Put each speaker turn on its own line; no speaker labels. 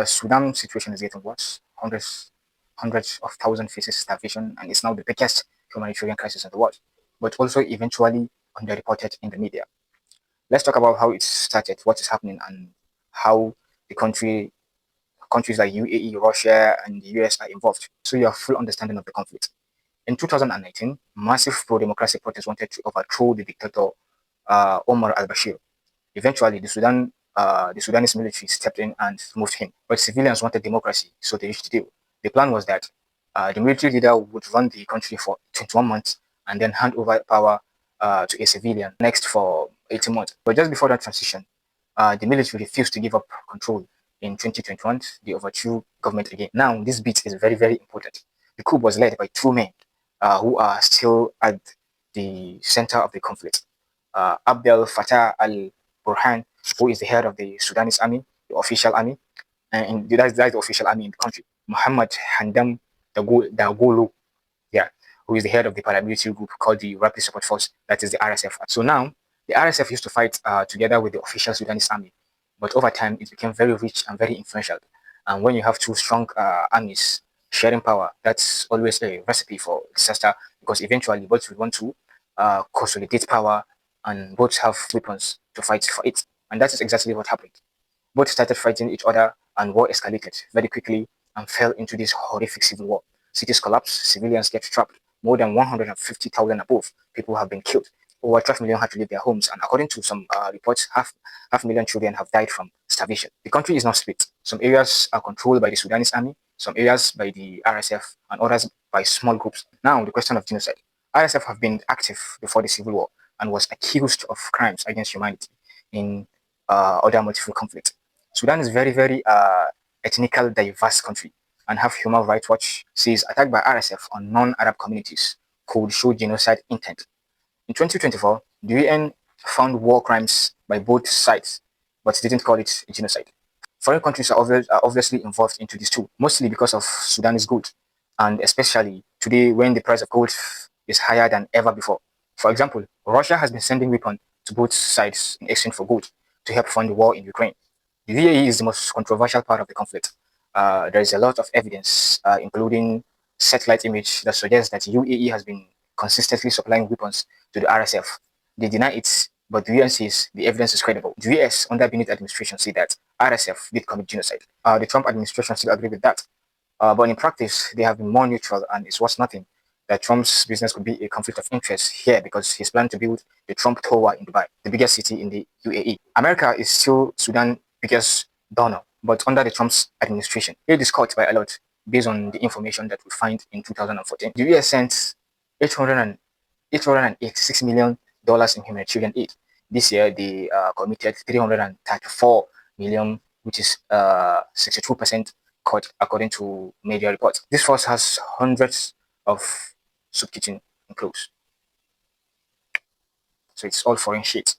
Sudan situation is getting worse. Hundreds of thousands faces starvation, and it's now the biggest humanitarian crisis in the world, but also eventually underreported in the media. Let's talk about how it started, what is happening, and how the countries like UAE, Russia, and the US are involved, so you have full understanding of the conflict. In 2019, massive pro-democracy protests wanted to overthrow the dictator Omar al-Bashir. Eventually, the Sudanese military stepped in and removed him, but civilians wanted democracy, so they reached the deal. The plan was that the military leader would run the country for 21 months and then hand over power to a civilian next for 18 months. But just before that transition, the military refused to give up control. In 2021, they overthrew government again. Now, this bit is very, very important. The coup was led by two men who are still at the center of the conflict. Abdel Fattah al-Burhan, who is the head of the Sudanese army, the official army, and that's the official army in the country. Muhammad Handam Dagolo, yeah, who is the head of the paramilitary group called the Rapid Support Force, that is the RSF. So now, the RSF used to fight together with the official Sudanese army, but over time, it became very rich and very influential. And when you have two strong armies sharing power, that's always a recipe for disaster because eventually both will want to consolidate power and both have weapons to fight for it. And that is exactly what happened. Both started fighting each other and war escalated very quickly and fell into this horrific civil war. Cities collapsed, civilians get trapped. More than 150,000 above people have been killed. Over 12 million had to leave their homes, and according to some reports, half a million children have died from starvation. The country is now split. Some areas are controlled by the Sudanese army, some areas by the RSF, and others by small groups. Now, the question of genocide. RSF have been active before the civil war and was accused of crimes against humanity in other multiple conflicts. Sudan is very, very ethnical, diverse country, and have Human Rights Watch says attack by RSF on non-Arab communities could show genocide intent. In 2024, the UN found war crimes by both sides, but didn't call it a genocide. Foreign countries are obviously involved into this too, mostly because of Sudanese gold, and especially today when the price of gold is higher than ever before. For example, Russia has been sending weapons to both sides in exchange for gold to help fund the war in Ukraine. The UAE is the most controversial part of the conflict. There is a lot of evidence, including satellite image, that suggests that UAE has been consistently supplying weapons to the RSF. They deny it, but the UN says the evidence is credible. The US, under Bennett administration, say that RSF did commit genocide. The Trump administration still agree with that. But in practice, they have been more neutral, and it's worth nothing that Trump's business could be a conflict of interest here because he's planning to build the Trump Tower in Dubai, the biggest city in the UAE. America is still Sudan's biggest donor, but under the Trump's administration, it is cut by a lot based on the information that we find in 2014. The US sent 800 and $886 million in humanitarian aid. This year, they committed 334 million, which is 62% cut according to media reports. This force has hundreds of soup kitchen enclosed. So it's all foreign shit.